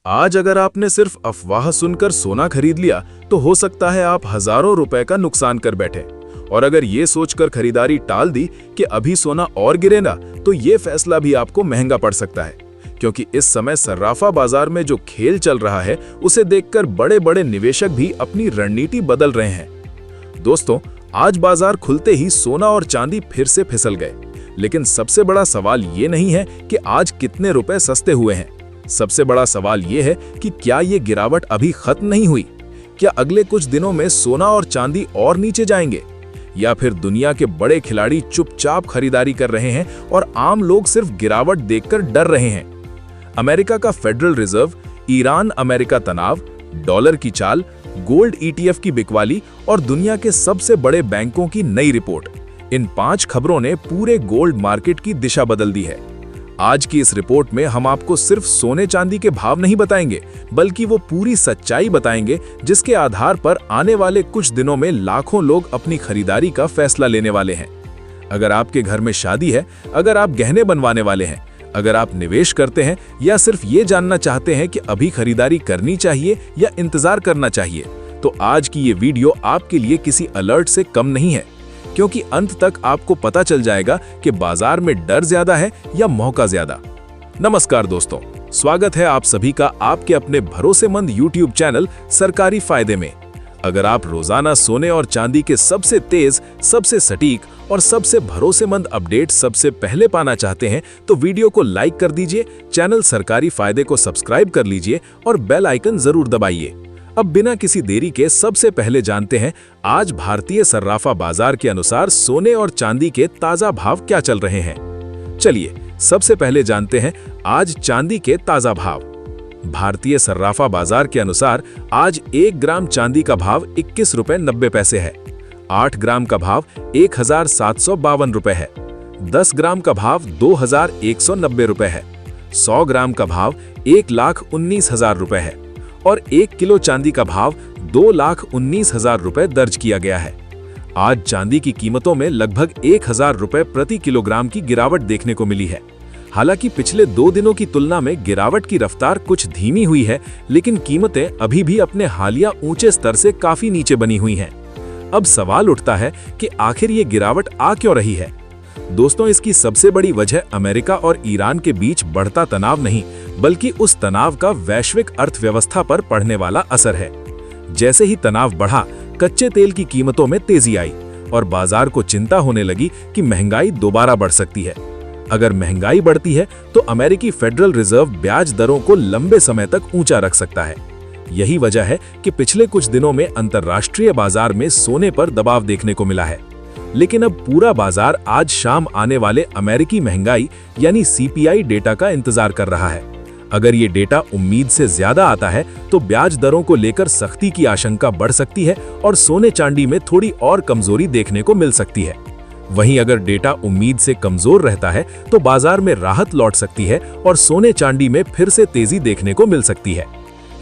आज अगर आपने सिर्फ अफवाह सुनकर सोना खरीद लिया तो हो सकता है आप हजारों रुपए का नुकसान कर बैठे। और अगर ये सोचकर खरीदारी टाल दी कि अभी सोना और गिरेगा तो ये फैसला भी आपको महंगा पड़ सकता है, क्योंकि इस समय सर्राफा बाजार में जो खेल चल रहा है उसे देखकर बड़े बड़े निवेशक भी अपनी रणनीति बदल रहे हैं। दोस्तों, आज बाजार खुलते ही सोना और चांदी फिर से फिसल गए, लेकिन सबसे बड़ा सवाल ये नहीं है कि आज कितने रुपए सस्ते हुए हैं। सबसे बड़ा सवाल ये है कि क्या ये गिरावट अभी खत्म नहीं हुई? क्या अगले कुछ दिनों में सोना और चांदी और नीचे जाएंगे, या फिर दुनिया के बड़े खिलाड़ी चुपचाप खरीदारी कर रहे हैं और आम लोग सिर्फ गिरावट देखकर डर रहे हैं? अमेरिका का फेडरल रिजर्व, ईरान अमेरिका तनाव, डॉलर की चाल, गोल्ड ईटीएफ की बिकवाली और दुनिया के सबसे बड़े बैंकों की नई रिपोर्ट, इन 5 खबरों ने पूरे गोल्ड मार्केट की दिशा बदल दी है। आज की इस रिपोर्ट में हम आपको सिर्फ सोने चांदी के भाव नहीं बताएंगे, बल्कि वो पूरी सच्चाई बताएंगे जिसके आधार पर आने वाले कुछ दिनों में लाखों लोग अपनी खरीदारी का फैसला लेने वाले हैं। अगर आपके घर में शादी है, अगर आप गहने बनवाने वाले हैं, अगर आप निवेश करते हैं या सिर्फ ये जानना चाहते हैं कि अभी खरीदारी करनी चाहिए या इंतजार करना चाहिए, तो आज की ये वीडियो आपके लिए किसी अलर्ट से कम नहीं है, क्योंकि अंत तक आपको पता चल जाएगा कि बाजार में डर ज्यादा है या मौका ज्यादा। नमस्कार दोस्तों, स्वागत है आप सभी का आपके अपने भरोसेमंद YouTube चैनल सरकारी फायदे में। अगर आप रोजाना सोने और चांदी के सबसे तेज, सबसे सटीक और सबसे भरोसेमंद अपडेट सबसे पहले पाना चाहते हैं तो वीडियो को लाइक कर दीजिए, चैनल सरकारी फायदे को सब्सक्राइब कर लीजिए और बेल आइकन जरूर दबाइए। अब बिना किसी देरी के सबसे पहले जानते हैं आज भारतीय सर्राफा बाजार के अनुसार सोने और चांदी के ताजा भाव क्या चल रहे हैं। चलिए सबसे पहले जानते हैं आज चांदी के ताजा भाव। भारतीय सर्राफा बाजार के अनुसार आज 1 ग्राम चांदी का भाव 21 रुपए 90 पैसे है। 8 ग्राम का भाव 1752 रुपए है। 10 ग्राम का भाव 2190 रुपए है। 100 ग्राम का भाव 1,19,000 रुपए है और 1 किलो चांदी का भाव 2,19,000 रुपए दर्ज किया गया है। आज चांदी की कीमतों में लगभग 1,000 रुपए प्रति किलोग्राम की गिरावट देखने को मिली है। हालांकि पिछले 2 दिनों की तुलना में गिरावट की रफ्तार कुछ धीमी हुई है, लेकिन कीमतें अभी भी अपने हालिया ऊंचे स्तर से काफी नीचे बनी हुई हैं। अब सवाल उठता है कि आखिर ये गिरावट आ क्यों रही है? दोस्तों, इसकी सबसे बड़ी वजह अमेरिका और ईरान के बीच बढ़ता तनाव नहीं, बल्कि उस तनाव का वैश्विक अर्थव्यवस्था पर पड़ने वाला असर है। जैसे ही तनाव बढ़ा, कच्चे तेल की कीमतों में तेजी आई और बाजार को चिंता होने लगी कि महंगाई दोबारा बढ़ सकती है। अगर महंगाई बढ़ती है तो अमेरिकी फेडरल रिजर्व ब्याज दरों को लंबे समय तक ऊंचा रख सकता है। यही वजह है कि पिछले कुछ दिनों में अंतर्राष्ट्रीय बाजार में सोने पर दबाव देखने को मिला है। लेकिन अब पूरा बाजार आज शाम आने वाले अमेरिकी महंगाई यानी CPI डेटा का इंतजार कर रहा है। अगर ये डेटा उम्मीद से ज्यादा आता है तो ब्याज दरों को लेकर सख्ती की आशंका बढ़ सकती है और सोने चांदी में थोड़ी और कमजोरी देखने को मिल सकती है। वहीं अगर डेटा उम्मीद से कमजोर रहता है तो बाजार में राहत लौट सकती है और सोने चांदी में फिर से तेजी देखने को मिल सकती है।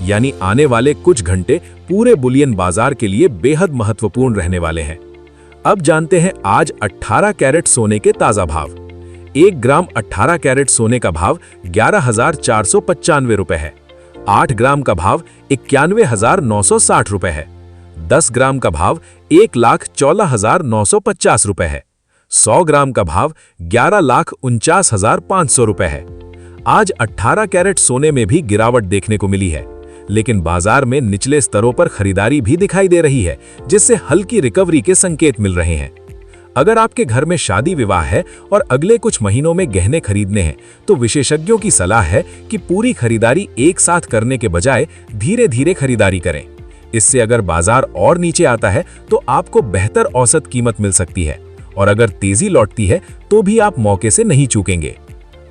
यानी आने वाले कुछ घंटे पूरे बुलियन बाजार के लिए बेहद महत्वपूर्ण रहने वाले हैं। अब जानते हैं आज 18 कैरेट सोने के ताजा भाव। 1 ग्राम 18 कैरेट सोने का भाव 11,495 रुपए है। 8 ग्राम का भाव 91,960 रुपए है। 10 ग्राम का भाव 1,14,950 रुपए है। 100 ग्राम का भाव 11,49,500 रुपए है। आज 18 कैरेट सोने में भी गिरावट देखने को मिली है, लेकिन बाजार में निचले स्तरों पर खरीदारी भी दिखाई दे रही है, जिससे हल्की रिकवरी के संकेत मिल रहे हैं। अगर आपके घर में शादी विवाह है और अगले कुछ महीनों में गहने खरीदने हैं, तो विशेषज्ञों की सलाह है कि पूरी खरीदारी एक साथ करने के बजाय धीरे धीरे खरीदारी करें। इससे अगर बाजार और नीचे आता है तो आपको बेहतर औसत कीमत मिल सकती है, और अगर तेजी लौटती है तो भी आप मौके से नहीं चूकेंगे।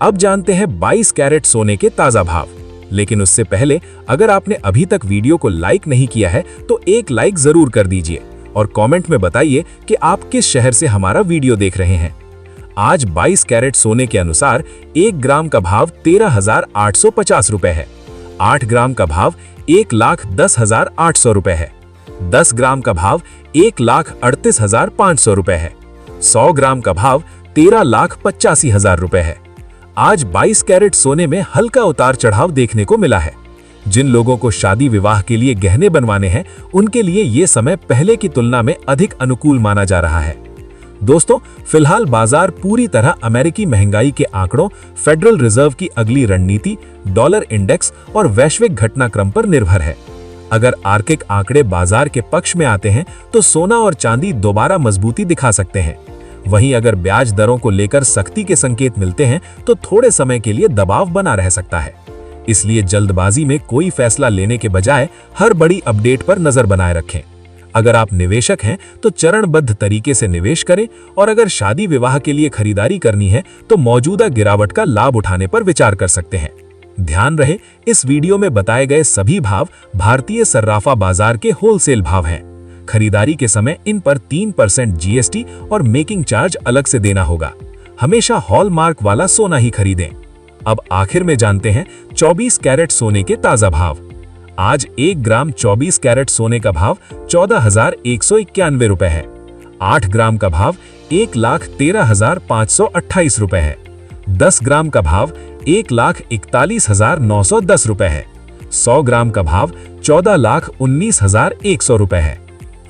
अब जानते हैं 22 कैरेट सोने के ताजा भाव। लेकिन उससे पहले अगर आपने अभी तक वीडियो को लाइक नहीं किया है तो एक लाइक जरूर कर दीजिए और कमेंट में बताइए कि आप किस शहर से हमारा वीडियो देख रहे हैं। आज 22 कैरेट सोने के अनुसार 1 ग्राम का भाव 13,850 रुपए है। 8 ग्राम का भाव 1,10,800 रुपए है। 10 ग्राम का भाव 1,38,500 रुपए है। 100 ग्राम का भाव 13,85,000 रुपए है। आज 22 कैरेट सोने में हल्का उतार चढ़ाव देखने को मिला है, जिन लोगों को शादी विवाह के लिए गहने बनवाने हैं, उनके लिए ये समय पहले की तुलना में अधिक अनुकूल माना जा रहा है। दोस्तों, फिलहाल बाजार पूरी तरह अमेरिकी महंगाई के आंकड़ों, फेडरल रिजर्व की अगली रणनीति, डॉलर इंडेक्स और वैश्विक घटनाक्रम पर निर्भर है। अगर आर्थिक आंकड़े बाजार के पक्ष में आते हैं तो सोना और चांदी दोबारा मजबूती दिखा सकते हैं। वहीं अगर ब्याज दरों को लेकर सख्ती के संकेत मिलते हैं तो थोड़े समय के लिए दबाव बना रह सकता है। इसलिए जल्दबाजी में कोई फैसला लेने के बजाय हर बड़ी अपडेट पर नजर बनाए रखें। अगर आप निवेशक हैं तो चरणबद्ध तरीके से निवेश करें, और अगर शादी विवाह के लिए खरीदारी करनी है तो मौजूदा गिरावट का लाभ उठाने पर विचार कर सकते हैं। ध्यान रहे, इस वीडियो में बताए गए सभी भाव भारतीय सर्राफा बाजार के होलसेल भाव हैं। खरीदारी के समय इन पर 3% जीएसटी और मेकिंग चार्ज अलग से देना होगा। हमेशा हॉलमार्क वाला सोना ही खरीदें। अब आखिर में जानते हैं 24 कैरेट सोने के ताजा भाव। आज 1 ग्राम 24 कैरेट सोने का भाव 14,191 रुपए है। 8 ग्राम का भाव 1,13,528 रुपए है। 10 ग्राम का भाव 1,41,910 रुपए है। 100 ग्राम का भाव 14,19,100 रुपए है।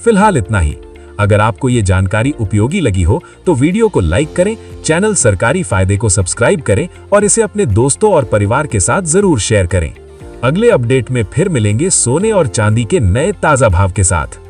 फिलहाल इतना ही। अगर आपको ये जानकारी उपयोगी लगी हो तो वीडियो को लाइक करें, चैनल सरकारी फायदे को सब्सक्राइब करें और इसे अपने दोस्तों और परिवार के साथ जरूर शेयर करें। अगले अपडेट में फिर मिलेंगे सोने और चांदी के नए ताजा भाव के साथ।